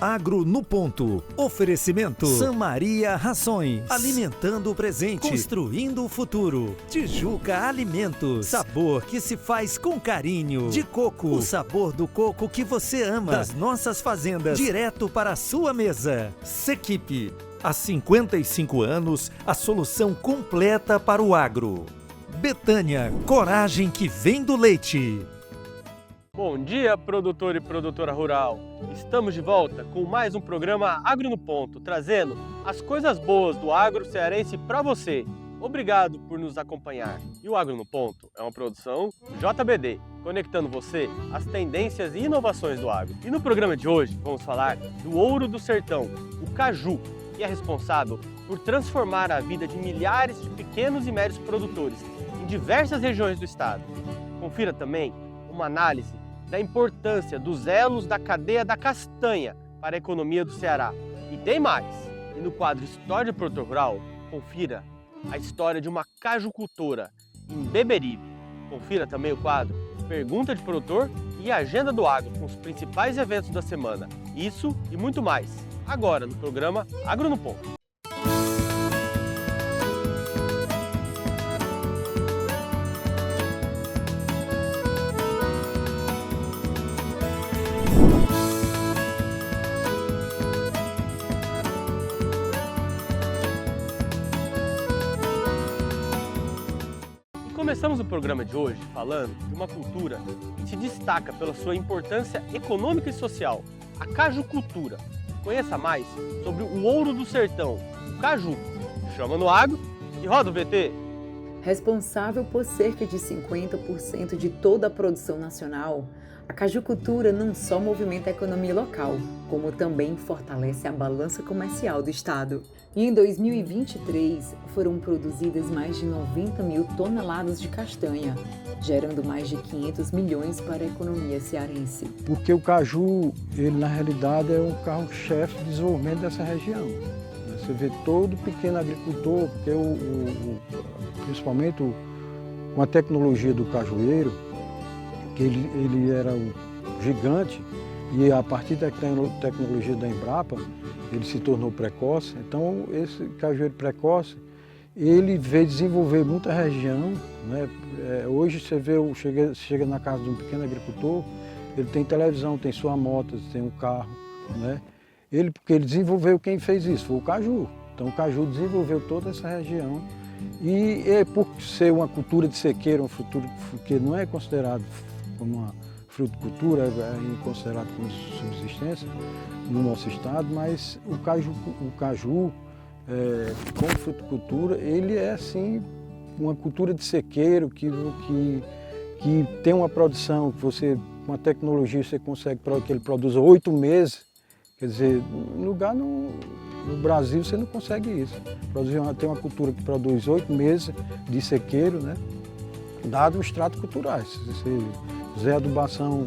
Agro no Ponto. Oferecimento San Maria Rações. Alimentando o presente, construindo o futuro. Tijuca Alimentos. Sabor que se faz com carinho. De coco, o sabor do coco que você ama. Das nossas fazendas, direto para a sua mesa. Sequipe. Há 55 anos, a solução completa para o agro. Betânia, coragem que vem do leite. Bom dia, produtor e produtora rural. Estamos de volta com mais um programa Agro no Ponto, trazendo as coisas boas do agro cearense para você. Obrigado por nos acompanhar. E o Agro no Ponto é uma produção JBD, conectando você às tendências e inovações do agro. E no programa de hoje vamos falar do ouro do sertão, o caju, que é responsável por transformar a vida de milhares de pequenos e médios produtores em diversas regiões do estado. Confira também uma análise da importância dos elos da cadeia da castanha para a economia do Ceará. E tem mais! E no quadro História do Produtor Rural, confira a história de uma cajucultora em Beberibe. Confira também o quadro Pergunta de Produtor e Agenda do Agro, com os principais eventos da semana. Isso e muito mais, agora no programa Agro no Ponto. Começamos o programa de hoje falando de uma cultura que se destaca pela sua importância econômica e social, a cajucultura. Conheça mais sobre o ouro do sertão, o caju. Chama no agro e roda o VT. Responsável por cerca de 50% de toda a produção nacional, a cajucultura não só movimenta a economia local, como também fortalece a balança comercial do estado. E em 2023, foram produzidas mais de 90 mil toneladas de castanha, gerando mais de 500 milhões para a economia cearense. Porque o caju, ele na realidade é um carro-chefe de desenvolvimento dessa região. Você vê todo pequeno agricultor, porque principalmente com a tecnologia do cajueiro, que ele era um gigante, e a partir da tecnologia da Embrapa, ele se tornou precoce. Então, esse cajueiro precoce, ele veio desenvolver muita região, né? Hoje você vê, chega na casa de um pequeno agricultor, ele tem televisão, tem sua moto, tem um carro, né? Porque ele desenvolveu, quem fez isso foi o caju. Então o caju desenvolveu toda essa região e por ser uma cultura de sequeiro, uma cultura que não é considerado como uma fruticultura, é considerado como subsistência no nosso estado, mas o caju como fruticultura, ele é assim uma cultura de sequeiro que tem uma produção que você, com a tecnologia, você consegue que ele produza 8 meses. Quer dizer, no Brasil você não consegue isso. Tem uma cultura que produz 8 meses de sequeiro, né? Dado os estratos culturais. Se você fizer adubação,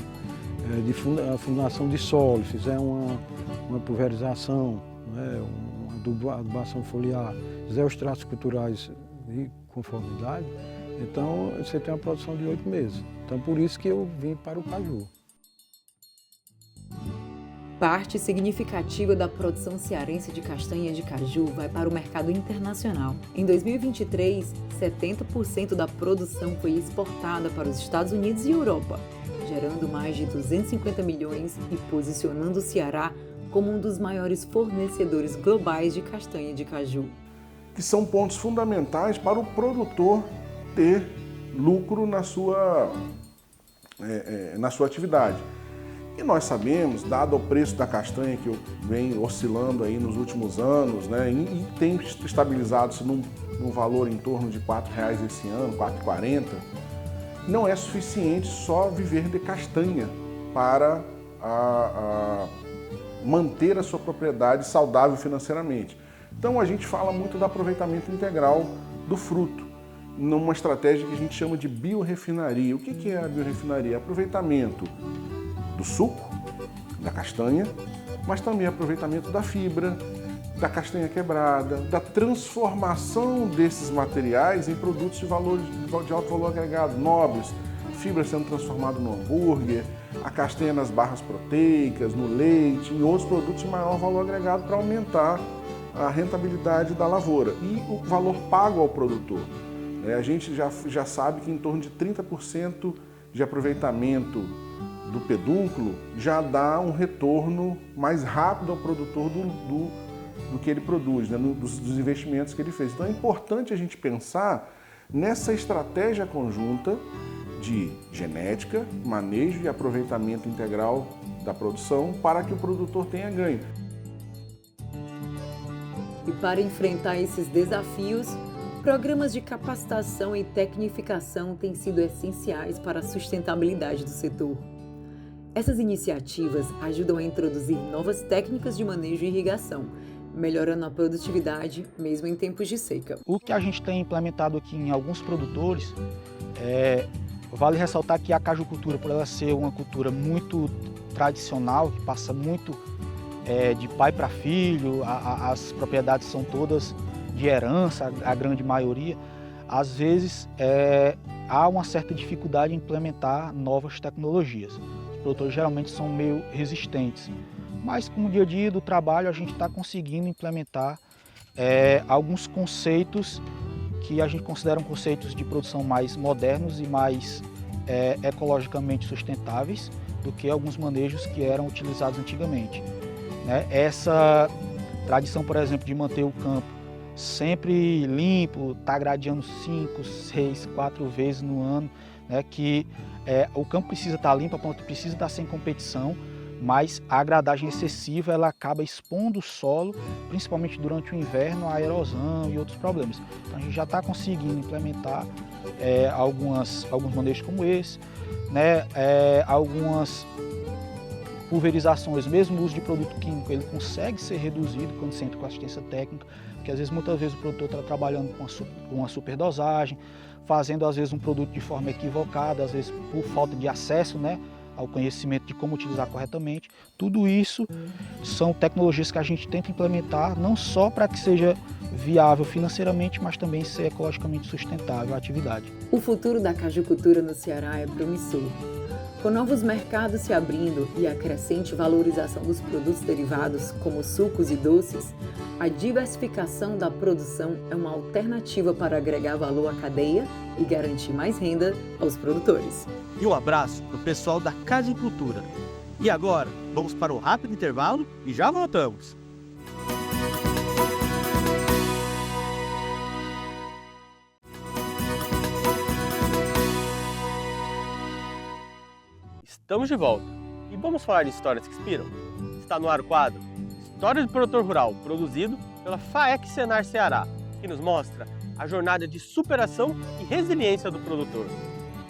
fundação de solo, fizer uma pulverização, né? Uma adubação foliar, fizer os tratos culturais de conformidade, então você tem uma produção de 8 meses. Então por isso que eu vim para o caju. Parte significativa da produção cearense de castanha de caju vai para o mercado internacional. Em 2023, 70% da produção foi exportada para os Estados Unidos e Europa, gerando mais de 250 milhões e posicionando o Ceará como um dos maiores fornecedores globais de castanha de caju. Que são pontos fundamentais para o produtor ter lucro na sua atividade. E nós sabemos, dado o preço da castanha que vem oscilando aí nos últimos anos, né, e tem estabilizado-se num valor em torno de R$ 4,00 esse ano, R$ 4,40, não é suficiente só viver de castanha para manter a sua propriedade saudável financeiramente. Então a gente fala muito do aproveitamento integral do fruto, numa estratégia que a gente chama de biorefinaria. O que é a biorefinaria? Aproveitamento do suco, da castanha, mas também aproveitamento da fibra, da castanha quebrada, da transformação desses materiais em produtos de alto valor agregado, nobres, fibra sendo transformada no hambúrguer, a castanha nas barras proteicas, no leite e outros produtos de maior valor agregado para aumentar a rentabilidade da lavoura e o valor pago ao produtor. A gente já sabe que em torno de 30% de aproveitamento do pedúnculo já dá um retorno mais rápido ao produtor do que ele produz, né? dos investimentos que ele fez. Então é importante a gente pensar nessa estratégia conjunta de genética, manejo e aproveitamento integral da produção para que o produtor tenha ganho. E para enfrentar esses desafios, programas de capacitação e tecnificação têm sido essenciais para a sustentabilidade do setor. Essas iniciativas ajudam a introduzir novas técnicas de manejo e irrigação, melhorando a produtividade mesmo em tempos de seca. O que a gente tem implementado aqui em alguns produtores, vale ressaltar que a cajucultura, por ela ser uma cultura muito tradicional, que passa muito de pai para filho, as propriedades são todas de herança, a grande maioria, às vezes há uma certa dificuldade em implementar novas tecnologias. Os produtores geralmente são meio resistentes, mas com o dia a dia do trabalho a gente está conseguindo implementar alguns conceitos que a gente considera conceitos de produção mais modernos e mais ecologicamente sustentáveis do que alguns manejos que eram utilizados antigamente. Essa tradição, por exemplo, de manter o campo sempre limpo, tá gradeando 5, 6, 4 vezes no ano, que o campo precisa estar limpo, a planta precisa estar sem competição, mas a gradagem excessiva ela acaba expondo o solo, principalmente durante o inverno, à erosão e outros problemas. Então a gente já está conseguindo implementar alguns manejos como esse, algumas pulverizações, mesmo o uso de produto químico, ele consegue ser reduzido quando se entra com assistência técnica, porque às vezes, muitas vezes o produtor está trabalhando com uma superdosagem, fazendo às vezes um produto de forma equivocada, às vezes por falta de acesso, ao conhecimento de como utilizar corretamente. Tudo isso são tecnologias que a gente tenta implementar, não só para que seja viável financeiramente, mas também ser ecologicamente sustentável a atividade. O futuro da cajucultura no Ceará é promissor. Com novos mercados se abrindo e a crescente valorização dos produtos derivados, como sucos e doces, a diversificação da produção é uma alternativa para agregar valor à cadeia e garantir mais renda aos produtores. E um abraço para o pessoal da Cajucultura. E agora, vamos para um rápido intervalo e já voltamos. Estamos de volta e vamos falar de histórias que inspiram. Está no ar o quadro História do Produtor Rural, produzido pela FAEC Senar Ceará, que nos mostra a jornada de superação e resiliência do produtor.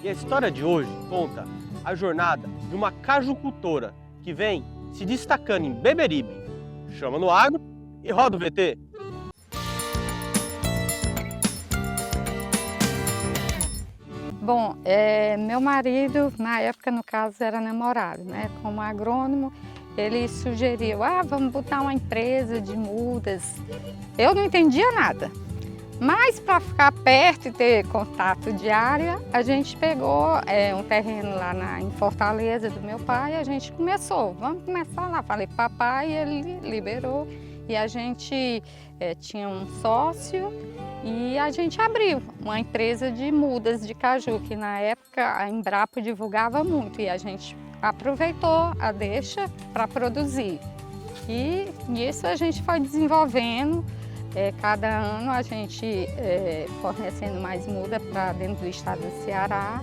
E a história de hoje conta a jornada de uma cajucultora que vem se destacando em Beberibe. Chama no agro e roda o VT. Bom, meu marido, na época, no caso, era namorado, Como agrônomo, ele sugeriu, vamos botar uma empresa de mudas. Eu não entendia nada, mas para ficar perto e ter contato diário, a gente pegou um terreno lá em Fortaleza do meu pai e a gente começou. Vamos começar lá. Falei para papai, ele liberou e a gente tinha um sócio. E a gente abriu uma empresa de mudas de caju, que na época a Embrapa divulgava muito e a gente aproveitou a deixa para produzir. E nisso a gente foi desenvolvendo, cada ano a gente fornecendo mais muda para dentro do estado do Ceará.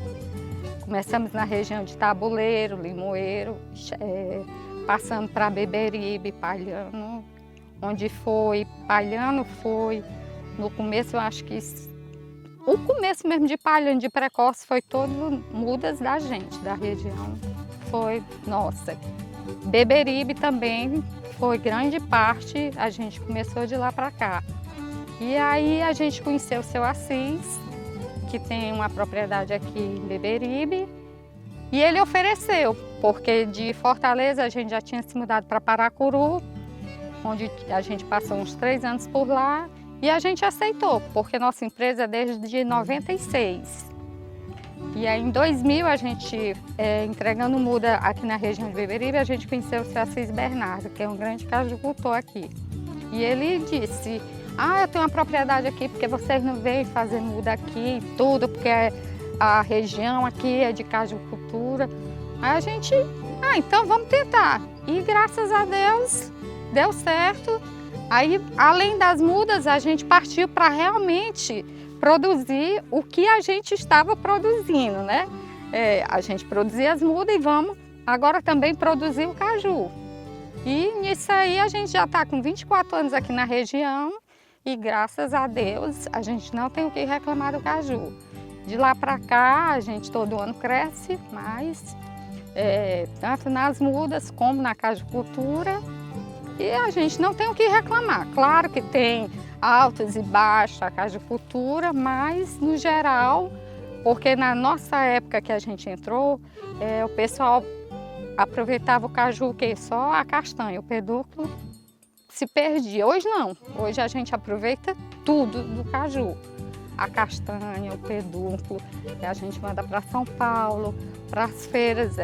Começamos na região de Tabuleiro, Limoeiro, passamos para Beberibe, Palhano, onde foi, Palhano foi. No começo, eu acho que o começo mesmo de Palhano, de Precoce, foi todo mudas da gente, da região. Foi nossa. Beberibe também foi grande parte, a gente começou de lá para cá. E aí a gente conheceu o seu Assis, que tem uma propriedade aqui em Beberibe, e ele ofereceu, porque de Fortaleza a gente já tinha se mudado para Paracuru, onde a gente passou uns 3 anos por lá. E a gente aceitou, porque nossa empresa é desde 96. E aí em 2000 a gente, entregando muda aqui na região de Beberibe, a gente conheceu o seu Assis Bernardo, que é um grande cajucultor aqui. E ele disse, eu tenho uma propriedade aqui, porque vocês não vêm fazer muda aqui, tudo, porque a região aqui é de cajucultura. Aí a gente, então vamos tentar. E graças a Deus, deu certo. Aí, além das mudas, a gente partiu para realmente produzir o que a gente estava produzindo, né? A gente produzia as mudas e vamos agora também produzir o caju. E nisso aí a gente já está com 24 anos aqui na região e graças a Deus a gente não tem o que reclamar do caju. De lá para cá a gente todo ano cresce mais, tanto nas mudas como na cajucultura, e a gente não tem o que reclamar. Claro que tem altos e baixos a cajucultura, mas no geral, porque na nossa época que a gente entrou, o pessoal aproveitava o caju, só a castanha, o pedúnculo se perdia. Hoje não, hoje a gente aproveita tudo do caju. A castanha, o pedúnculo, a gente manda para São Paulo, para as feiras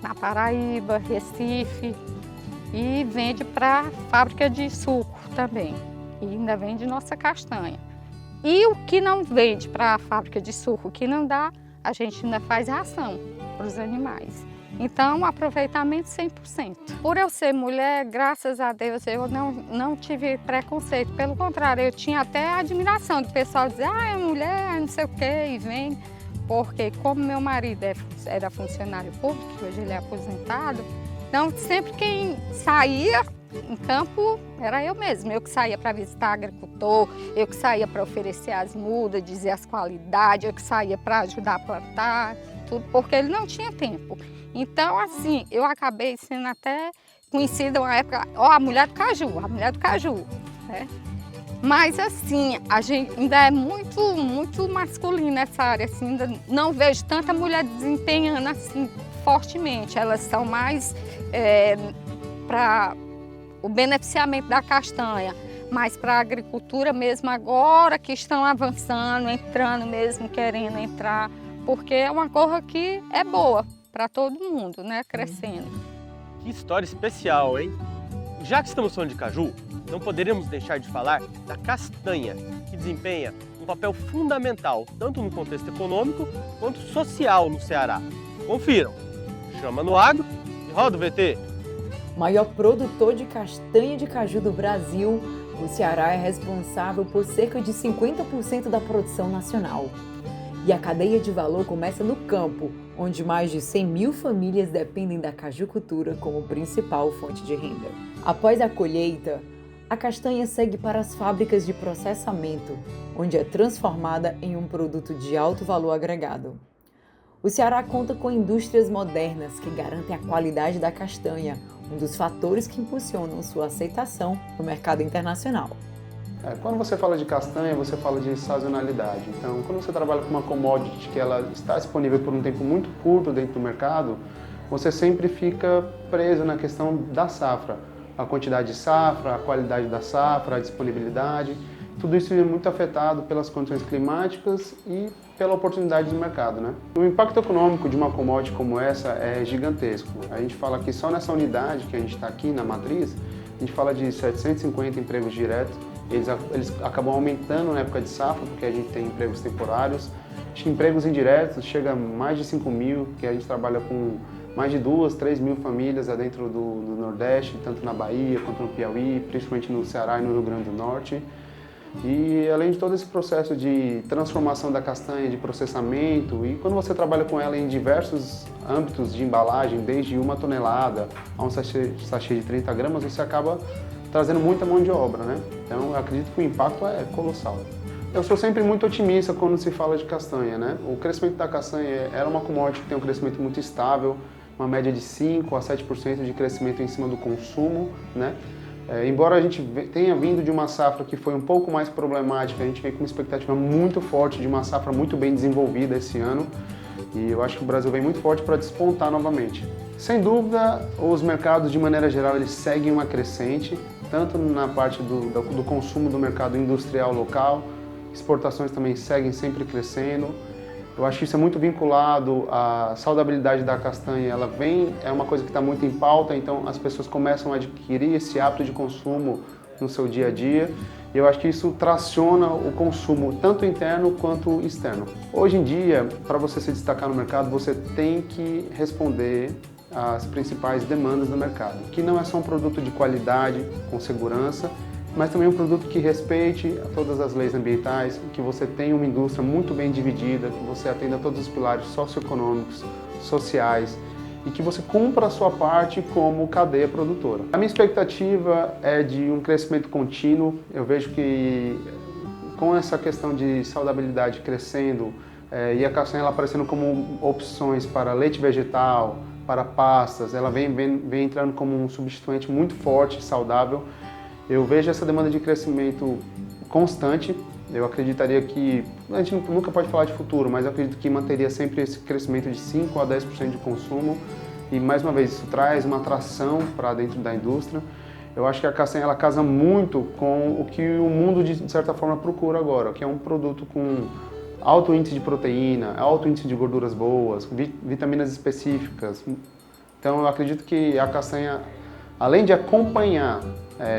na Paraíba, Recife, e vende para fábrica de suco também. E ainda vende nossa castanha. E o que não vende para a fábrica de suco, o que não dá, a gente ainda faz ração para os animais. Então, aproveitamento 100%. Por eu ser mulher, graças a Deus, eu não tive preconceito. Pelo contrário, eu tinha até admiração do pessoal dizer, é mulher, não sei o quê, e vem. Porque como meu marido era funcionário público, hoje ele é aposentado, então sempre quem saía em campo era eu mesma. Eu que saía para visitar agricultor, eu que saía para oferecer as mudas, dizer as qualidades, eu que saía para ajudar a plantar, tudo, porque ele não tinha tempo. Então, assim, eu acabei sendo até conhecida uma época, a mulher do caju, né? Mas, assim, a gente ainda é muito masculina essa área, assim, ainda não vejo tanta mulher desempenhando, assim, fortemente. Elas são mais para o beneficiamento da castanha, mas para a agricultura mesmo agora que estão avançando, entrando mesmo, querendo entrar, porque é uma coisa que é boa para todo mundo, né, crescendo. Que história especial, hein? Já que estamos falando de caju, não poderíamos deixar de falar da castanha, que desempenha um papel fundamental, tanto no contexto econômico quanto social no Ceará. Confiram! Chama no Agro e roda o VT! Maior produtor de castanha de caju do Brasil, o Ceará é responsável por cerca de 50% da produção nacional. E a cadeia de valor começa no campo, onde mais de 100 mil famílias dependem da cajucultura como principal fonte de renda. Após a colheita, a castanha segue para as fábricas de processamento, onde é transformada em um produto de alto valor agregado. O Ceará conta com indústrias modernas que garantem a qualidade da castanha, um dos fatores que impulsionam sua aceitação no mercado internacional. Quando você fala de castanha, você fala de sazonalidade. Então, quando você trabalha com uma commodity que ela está disponível por um tempo muito curto dentro do mercado, você sempre fica preso na questão da safra. A quantidade de safra, a qualidade da safra, a disponibilidade, tudo isso é muito afetado pelas condições climáticas e pela oportunidade do mercado, né? O impacto econômico de uma commodity como essa é gigantesco. A gente fala que só nessa unidade que a gente está aqui na matriz, a gente fala de 750 empregos diretos. Eles acabam aumentando na época de safra, porque a gente tem empregos temporários. Empregos indiretos chega a mais de 5 mil, que a gente trabalha com mais de 2, 3 mil famílias dentro do Nordeste, tanto na Bahia quanto no Piauí, principalmente no Ceará e no Rio Grande do Norte. E além de todo esse processo de transformação da castanha, de processamento, e quando você trabalha com ela em diversos âmbitos de embalagem, desde 1 tonelada a um sachê de 30 gramas, você acaba trazendo muita mão de obra, né? Então eu acredito que o impacto é colossal. Eu sou sempre muito otimista quando se fala de castanha, né? O crescimento da castanha é uma commodity que tem um crescimento muito estável, uma média de 5 a 7% de crescimento em cima do consumo, né? Embora a gente tenha vindo de uma safra que foi um pouco mais problemática, a gente vem com uma expectativa muito forte de uma safra muito bem desenvolvida esse ano, e eu acho que o Brasil vem muito forte para despontar novamente. Sem dúvida, os mercados de maneira geral eles seguem uma crescente, tanto na parte do consumo do mercado industrial local, exportações também seguem sempre crescendo, Eu acho que isso é muito vinculado à saudabilidade da castanha. É uma coisa que está muito em pauta, então as pessoas começam a adquirir esse hábito de consumo no seu dia a dia. E eu acho que isso traciona o consumo, tanto interno quanto externo. Hoje em dia, para você se destacar no mercado, você tem que responder às principais demandas do mercado, que não é só um produto de qualidade, com segurança, mas também um produto que respeite todas as leis ambientais, que você tenha uma indústria muito bem dividida, que você atenda todos os pilares socioeconômicos, sociais, e que você cumpra a sua parte como cadeia produtora. A minha expectativa é de um crescimento contínuo. Eu vejo que com essa questão de saudabilidade crescendo e a castanha ela aparecendo como opções para leite vegetal, para pastas, ela vem entrando como um substituinte muito forte, saudável. Eu vejo essa demanda de crescimento constante. Eu acreditaria que, a gente nunca pode falar de futuro, mas eu acredito que manteria sempre esse crescimento de 5 a 10% de consumo. E mais uma vez, isso traz uma atração para dentro da indústria. Eu acho que a castanha ela casa muito com o que o mundo, de certa forma, procura agora, que é um produto com alto índice de proteína, alto índice de gorduras boas, vitaminas específicas. Então, eu acredito que a castanha, além de acompanhar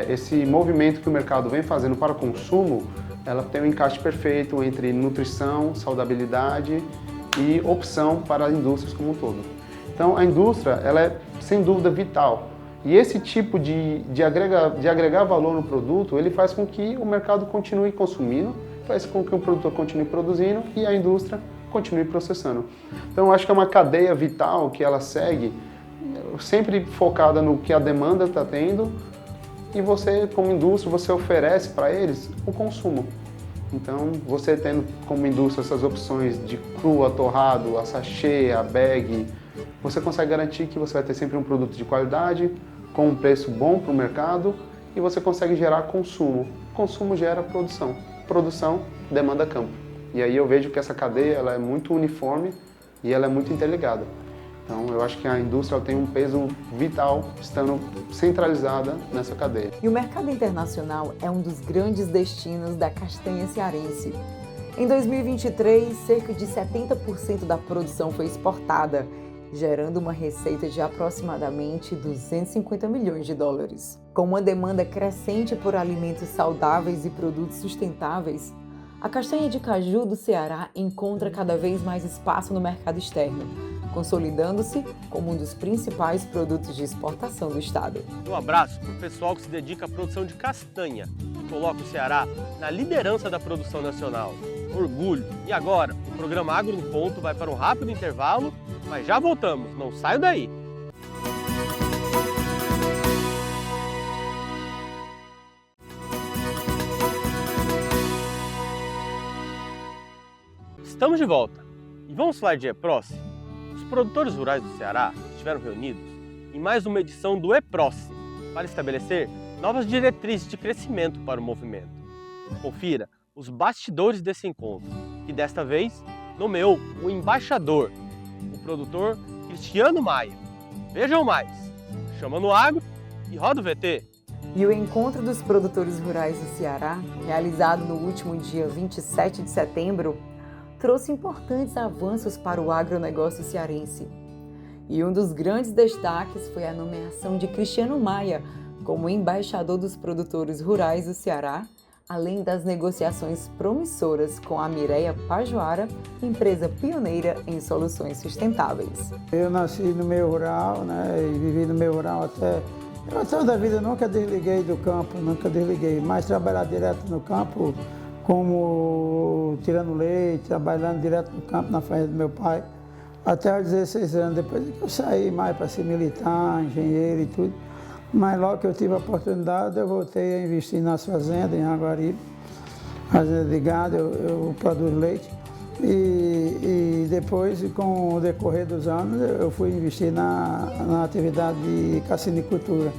esse movimento que o mercado vem fazendo para o consumo, ela tem um encaixe perfeito entre nutrição, saudabilidade e opção para as indústrias como um todo. Então, a indústria ela é, sem dúvida, vital. E esse tipo de agregar valor no produto, ele faz com que o mercado continue consumindo, faz com que o produtor continue produzindo e a indústria continue processando. Então, eu acho que é uma cadeia vital que ela segue, sempre focada no que a demanda está tendo, e você, como indústria, você oferece para eles o consumo. Então, você tendo como indústria essas opções de cru, a torrado, a sachê, a bag, você consegue garantir que você vai ter sempre um produto de qualidade, com um preço bom para o mercado, e você consegue gerar consumo. Consumo gera produção. Produção demanda campo. E aí eu vejo que essa cadeia ela é muito uniforme e ela é muito interligada. Então, eu acho que a indústria tem um peso vital estando centralizada nessa cadeia. E o mercado internacional é um dos grandes destinos da castanha cearense. Em 2023, cerca de 70% da produção foi exportada, gerando uma receita de aproximadamente 250 milhões de dólares. Com uma demanda crescente por alimentos saudáveis e produtos sustentáveis, a castanha de caju do Ceará encontra cada vez mais espaço no mercado externo, consolidando-se como um dos principais produtos de exportação do estado. Um abraço para o pessoal que se dedica à produção de castanha e coloca o Ceará na liderança da produção nacional. Orgulho! E agora, o programa Agro no Ponto vai para um rápido intervalo, mas já voltamos, não saio daí! Estamos de volta e vamos falar de EPROCE. Os produtores rurais do Ceará estiveram reunidos em mais uma edição do EPROCE para estabelecer novas diretrizes de crescimento para o movimento. Confira os bastidores desse encontro, que desta vez nomeou o embaixador, o produtor Cristiano Maia. Vejam mais, chama no Agro e roda o VT. E o Encontro dos Produtores Rurais do Ceará, realizado no último dia 27 de setembro, trouxe importantes avanços para o agronegócio cearense. E um dos grandes destaques foi a nomeação de Cristiano Maia como embaixador dos produtores rurais do Ceará, além das negociações promissoras com a Mireia Pajuara, empresa pioneira em soluções sustentáveis. Eu nasci no meio rural, e vivi no meio rural até... Eu toda a vida nunca desliguei do campo, mas trabalhar direto no campo, como tirando leite, trabalhando direto no campo, na fazenda do meu pai, até os 16 anos. Depois que eu saí mais para ser militar, engenheiro e tudo, mas logo que eu tive a oportunidade, eu voltei a investir nas fazendas, em Aguaribe, fazenda de gado, eu produzo leite. E depois, com o decorrer dos anos, eu fui investir na atividade de cassinicultura.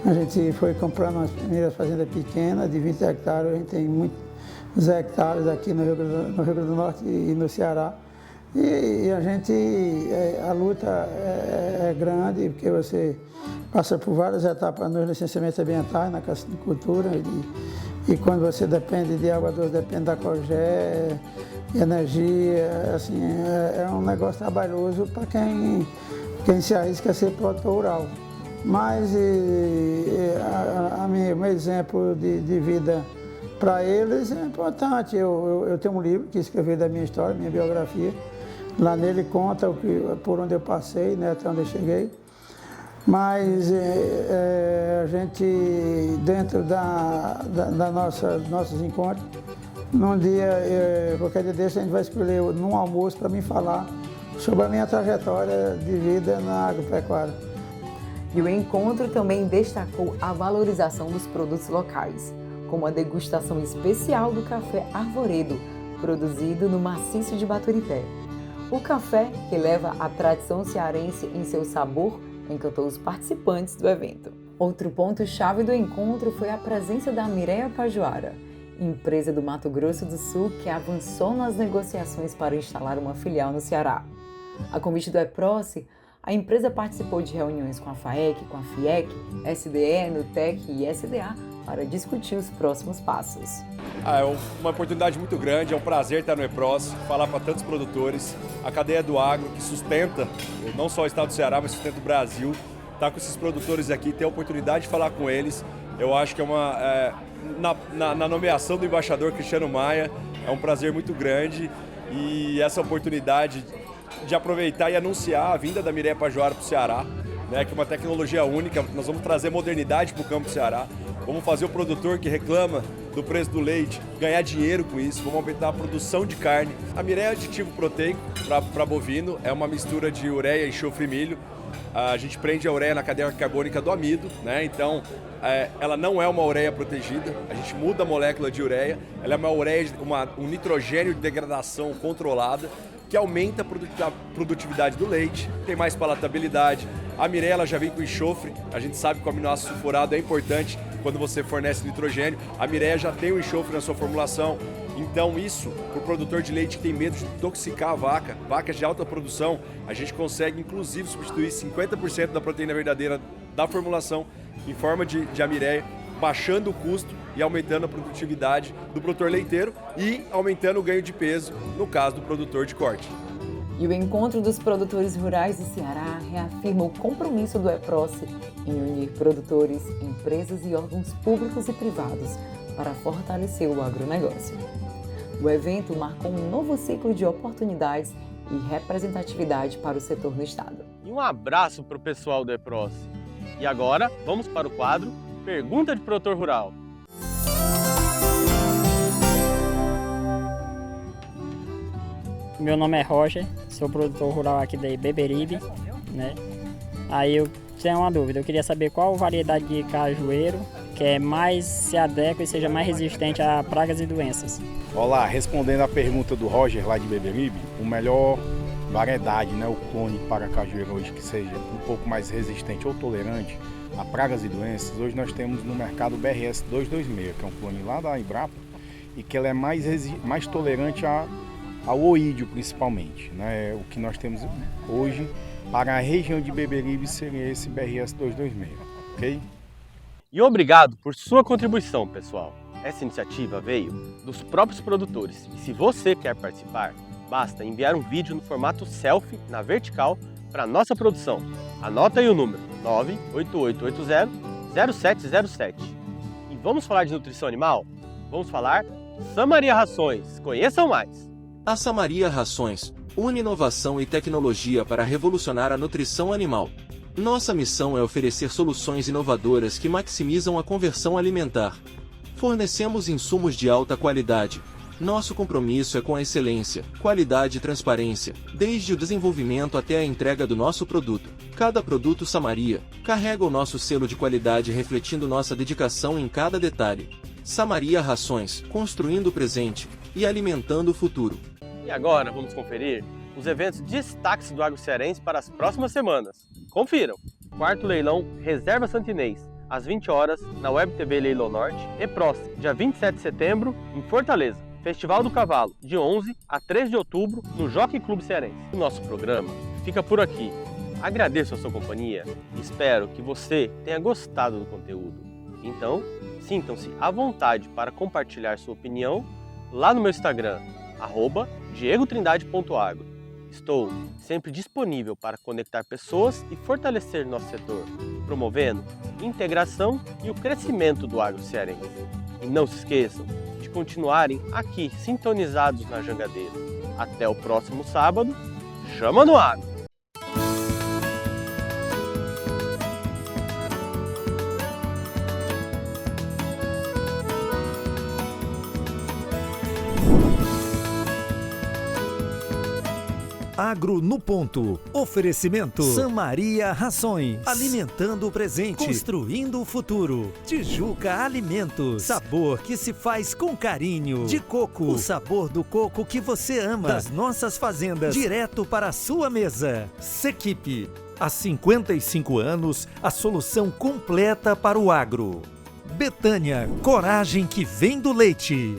A gente foi comprando as primeiras fazendas pequenas, de 20 hectares, a gente tem muitos hectares aqui no Rio Grande do Norte e no Ceará. E a luta é grande, porque você passa por várias etapas nos licenciamentos ambientais, na cassinicultura, E quando você depende de água doce, depende da Cogé, energia, assim, é um negócio trabalhoso para quem se arrisca a ser produtor rural. Mas meu exemplo de vida para eles é importante. Eu tenho um livro que escrevi da minha história, minha biografia. Lá nele conta por onde eu passei, né, até onde eu cheguei. Mas a gente, dentro nossos encontros, num dia, qualquer dia desse, a gente vai escolher num almoço para mim falar sobre a minha trajetória de vida na agropecuária. E o encontro também destacou a valorização dos produtos locais, como a degustação especial do café Arvoredo, produzido no maciço de Baturité. O café, que leva a tradição cearense em seu sabor, encantou os participantes do evento. Outro ponto-chave do encontro foi a presença da Mireia Pajuara, empresa do Mato Grosso do Sul que avançou nas negociações para instalar uma filial no Ceará. A convite do EPROCE, a empresa participou de reuniões com a FAEC, com a FIEC, SDE, NUTEC e SDA para discutir os próximos passos. É uma oportunidade muito grande, é um prazer estar no EPROCE, falar para tantos produtores, a cadeia do agro que sustenta não só o estado do Ceará, mas sustenta o Brasil. Estar com esses produtores aqui, ter a oportunidade de falar com eles, eu acho que na nomeação do embaixador Cristiano Maia, é um prazer muito grande e essa oportunidade de aproveitar e anunciar a vinda da Mireia Pajuara para o Ceará, né, que é uma tecnologia única. Nós vamos trazer modernidade para o campo do Ceará, vamos fazer o produtor que reclama do preço do leite ganhar dinheiro com isso, vamos aumentar a produção de carne. A Mireia é aditivo proteico para bovino, é uma mistura de ureia, enxofre e milho. A gente prende a ureia na cadeia carbônica do amido, né? Então ela não é uma ureia protegida, a gente muda a molécula de ureia, ela é uma ureia, um nitrogênio de degradação controlada, que aumenta a produtividade do leite, tem mais palatabilidade. A Mireia ela já vem com enxofre, a gente sabe que o aminoácido sulfurado é importante quando você fornece nitrogênio. A Mireia já tem o enxofre na sua formulação, então isso, para o produtor de leite que tem medo de intoxicar a vaca, vacas de alta produção, a gente consegue inclusive substituir 50% da proteína verdadeira da formulação em forma de Mireia, baixando o custo e aumentando a produtividade do produtor leiteiro e aumentando o ganho de peso, no caso do produtor de corte. E o encontro dos produtores rurais do Ceará reafirma o compromisso do EPROCE em unir produtores, empresas e órgãos públicos e privados para fortalecer o agronegócio. O evento marcou um novo ciclo de oportunidades e representatividade para o setor no estado. E um abraço para o pessoal do EPROCE. E agora, vamos para o quadro Pergunta de Produtor Rural. Meu nome é Roger, sou produtor rural aqui de Beberibe, né? Aí eu tenho uma dúvida, eu queria saber qual variedade de cajueiro que mais se adequa e seja mais resistente a pragas e doenças. Olá, respondendo à pergunta do Roger lá de Beberibe, o melhor variedade, né, o clone para cajueiro hoje que seja um pouco mais resistente ou tolerante a pragas e doenças, hoje nós temos no mercado o BRS 226, que é um clone lá da Embrapa e que ela é mais tolerante ao oídio principalmente, né? O que nós temos hoje para a região de Beberibe seria esse BRS 226, ok? E obrigado por sua contribuição, pessoal. Essa iniciativa veio dos próprios produtores e se você quer participar, basta enviar um vídeo no formato selfie na vertical para a nossa produção. Anota aí o número 98880-0707. E vamos falar de nutrição animal? Vamos falar Samaria Rações. Conheçam mais! A Samaria Rações une inovação e tecnologia para revolucionar a nutrição animal. Nossa missão é oferecer soluções inovadoras que maximizam a conversão alimentar. Fornecemos insumos de alta qualidade. Nosso compromisso é com a excelência, qualidade e transparência, desde o desenvolvimento até a entrega do nosso produto. Cada produto Samaria carrega o nosso selo de qualidade refletindo nossa dedicação em cada detalhe. Samaria Rações, construindo o presente e alimentando o futuro. E agora vamos conferir os eventos destaques do agro cearense para as próximas semanas. Confiram! Quarto leilão Reserva Santinês, às 20 horas, na Web TV Leilão Norte, EPROCE, dia 27 de setembro, em Fortaleza. Festival do Cavalo, de 11 a 3 de outubro, no Jockey Clube Cearense. O nosso programa fica por aqui. Agradeço a sua companhia e espero que você tenha gostado do conteúdo. Então, Sintam-se à vontade para compartilhar sua opinião lá no meu Instagram, @diegotrindade.agro. Estou sempre disponível para conectar pessoas e fortalecer nosso setor, promovendo integração e o crescimento do agro cearense. E não se esqueçam de continuarem aqui sintonizados na Jangadeira. Até o próximo sábado, chama no agro! Agro no Ponto. Oferecimento Samaria Rações. Alimentando o presente, construindo o futuro. Tijuca Alimentos. Sabor que se faz com carinho. De coco. O sabor do coco que você ama. Das nossas fazendas, direto para a sua mesa. Sequipe. Há 55 anos, a solução completa para o agro. Betânia, coragem que vem do leite.